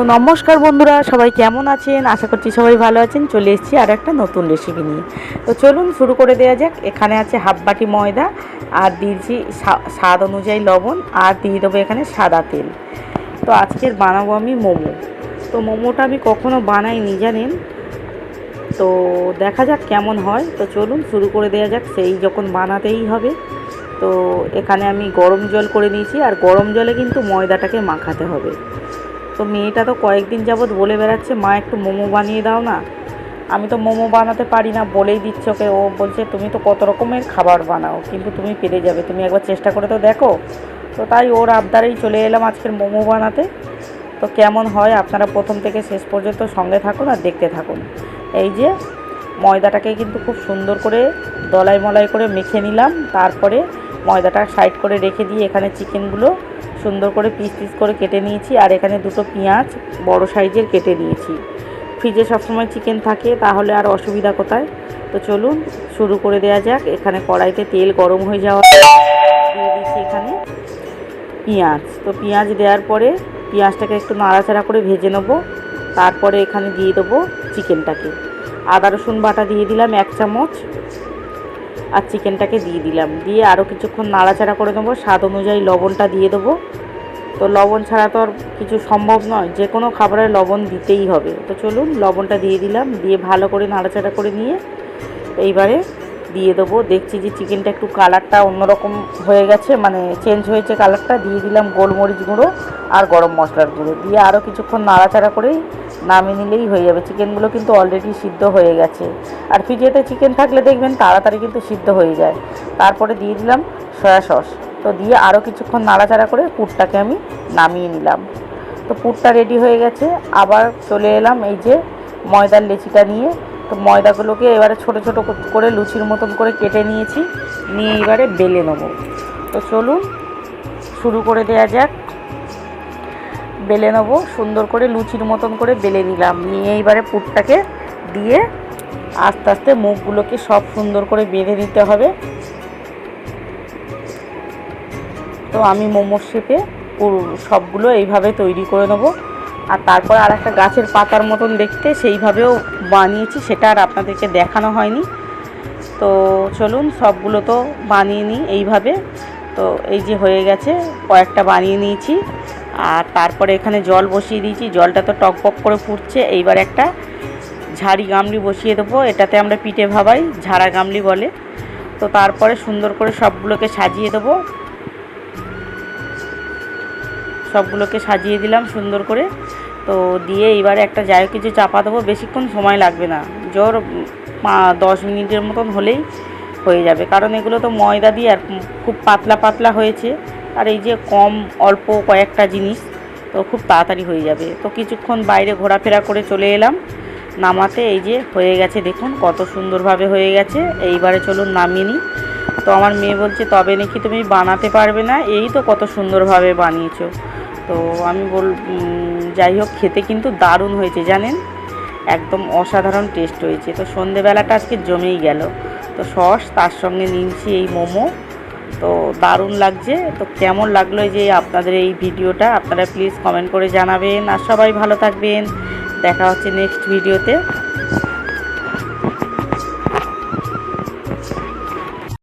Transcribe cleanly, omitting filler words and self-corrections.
তো নমস্কার বন্ধুরা, সবাই কেমন আছেন? আশা করছি সবাই ভালো আছেন। চলে এসেছি আর একটা নতুন রেসিপি নিয়ে। তো চলুন শুরু করে দেওয়া যাক। এখানে আছে হাফ বাটি ময়দা, আর দিয়েছি স্বাদ অনুযায়ী লবণ, আর দিয়ে দেবো এখানে সাদা তেল। তো আজকের বানাবো আমি মোমো। তো মোমোটা আমি কখনো বানাইনি জানেন, তো দেখা যাক কেমন হয়। তো চলুন শুরু করে দেওয়া যাক। সেই যখন বানাতেই হবে, তো এখানে আমি গরম জল করে নিয়েছি, আর গরম জলে কিন্তু ময়দাটাকে মাখাতে হবে। তো মেয়েটা তো কয়েকদিন যাবৎ বলে বেড়াচ্ছে, মা একটু মোমো বানিয়ে দাও না। আমি তো মোমো বানাতে পারি না, বলেই দিচ্ছে ওকে। ও বলছে তুমি তো কত রকমের খাবার বানাও, কিন্তু তুমি পেরে যাবে, তুমি একবার চেষ্টা করে তো দেখো। তো তাই ওর আবদারেই চলে এলাম আজকের মোমো বানাতে। তো কেমন হয় আপনারা প্রথম থেকে শেষ পর্যন্ত সঙ্গে থাকুন আর দেখতে থাকুন। এই যে ময়দাটাকে কিন্তু খুব সুন্দর করে দলাই মলাই করে মেখে নিলাম। তারপরে ময়দাটা সাইড করে রেখে দিয়ে এখানে চিকেনগুলো সুন্দর করে পিস পিস করে কেটে নিয়েছি, আর এখানে দুটো পেঁয়াজ বড় সাইজের কেটে নিয়েছি। ফ্রিজে সবসময় চিকেন থাকে, তাহলে আর অসুবিধা কোথায়। তো চলুন শুরু করে দেওয়া যাক। এখানে কড়াইতে তেল গরম হয়ে যাওয়া দিয়ে দিচ্ছি এখানে পেঁয়াজ। তো পেঁয়াজ দেওয়ার পরে পেঁয়াজটাকে একটু নাড়াচাড়া করে ভেজে নেবো। তারপরে এখানে দিয়ে দেবো চিকেনটাকে। আদা রসুন বাটা দিয়ে দিলাম 1 চামচ, আর চিকেনটাকে দিয়ে দিলাম। দিয়ে আরও কিছুক্ষণ নাড়াচাড়া করে নেবো। স্বাদ অনুযায়ী লবণটা দিয়ে দেবো। তো লবণ ছাড়া তো আর কিছু সম্ভব নয়, যে কোনো খাবারে লবণ দিতেই হবে। তো চলুন লবণটা দিয়ে দিলাম, দিয়ে ভালো করে নাড়াচাড়া করে নিয়ে এইবারে দিয়ে দেবো। দেখছি যে চিকেনটা একটু কালারটা অন্যরকম হয়ে গেছে, মানে চেঞ্জ হয়েছে কালারটা। দিয়ে দিলাম গোলমরিচ গুঁড়ো আর গরম মশলার গুঁড়ো, দিয়ে আরও কিছুক্ষণ নাড়াচাড়া করেই নামিয়ে নিলেই হয়ে যাবে। চিকেনগুলো কিন্তু অলরেডি সিদ্ধ হয়ে গেছে, আর ফ্রিজেতে চিকেন থাকলে দেখবেন তাড়াতাড়ি কিন্তু সিদ্ধ হয়ে যায়। তারপরে দিয়ে দিলাম সয়া সস। তো দিয়ে আরও কিছুক্ষণ নাড়াচাড়া করে পুরটাকে আমি নামিয়ে নিলাম। তো পুরটা রেডি হয়ে গেছে। আবার চলে এলাম এই যে ময়দার লেচিটা নিয়ে। তো ময়দাগুলোকে এবারে ছোট ছোট করে লুচির মতন করে কেটে নিয়েছি, নিয়ে এবারে বেলে নেবো। তো চলুন শুরু করে দেওয়া যাক। বেলে নেবো সুন্দর করে, লুচির মতন করে বেলে নিলাম। নিয়ে এবারে পুরটাকে দিয়ে আস্তে আস্তে মুখগুলোকে সব সুন্দর করে বেঁধে নিতে হবে। তো আমি মোমোর শেপে সবগুলো এইভাবে তৈরি করে নেব। আর তারপর আর একটা গাছের পাতার মতন দেখতে সেইভাবেও বানিয়েছি, সেটা আর আপনাদেরকে দেখানো হয়নি। তো চলুন সবগুলো তো বানিয়ে নিই এইভাবে। তো এই যে হয়ে গেছে, কয়েকটা বানিয়ে নিয়েছি। আর তারপরে এখানে জল বসিয়ে দিয়েছি, জলটা তো টকবক করে ফুটছে। এইবার একটা ঝাড়ি গামলি বসিয়ে দেবো, এটাতে আমরা পিঠে ভাবাই, ঝাড়া গামলি বলে। তো তারপরে সুন্দর করে সবগুলোকে সাজিয়ে দেবো। সবগুলোকে সাজিয়ে দিলাম সুন্দর করে। তো দিয়ে এবারে একটা জায়গা কিছু চাপা দেবো। বেশিক্ষণ সময় লাগবে না, জোর 10 মিনিটের মতন হলেই হয়ে যাবে, কারণ এগুলো তো ময়দা দিয়ে আর খুব পাতলা পাতলা হয়েছে। আর এই যে অল্প কয়েকটা জিনিস, তো খুব তাড়াতাড়ি হয়ে যাবে। তো কিছুক্ষণ বাইরে ঘোরাফেরা করে চলে এলাম নামাতে। এই যে হয়ে গেছে, দেখুন কত সুন্দরভাবে হয়ে গেছে। এইবারে চলুন নামিয়ে নিই। তো আমার মেয়ে বলছে তবে নাকি তুমি বানাতে পারবে না, এই তো কত সুন্দরভাবে বানিয়েছো। তো আমি যাই হোক, খেতে কিন্তু দারুণ হয়েছে জানেন, একদম অসাধারণ টেস্ট হয়েছে। তো সন্ধেবেলাটা আজকে জমেই গেল। তো সস তার সঙ্গে নিয়েছি এই মোমো। তো দারুণ লাগছে। তো কেমন লাগলো এই যে আপনাদের এই ভিডিওটা, আপনারা প্লিজ কমেন্ট করে জানাবেন। আর সবাই ভালো থাকবেন, দেখা হচ্ছে নেক্সট ভিডিওতে।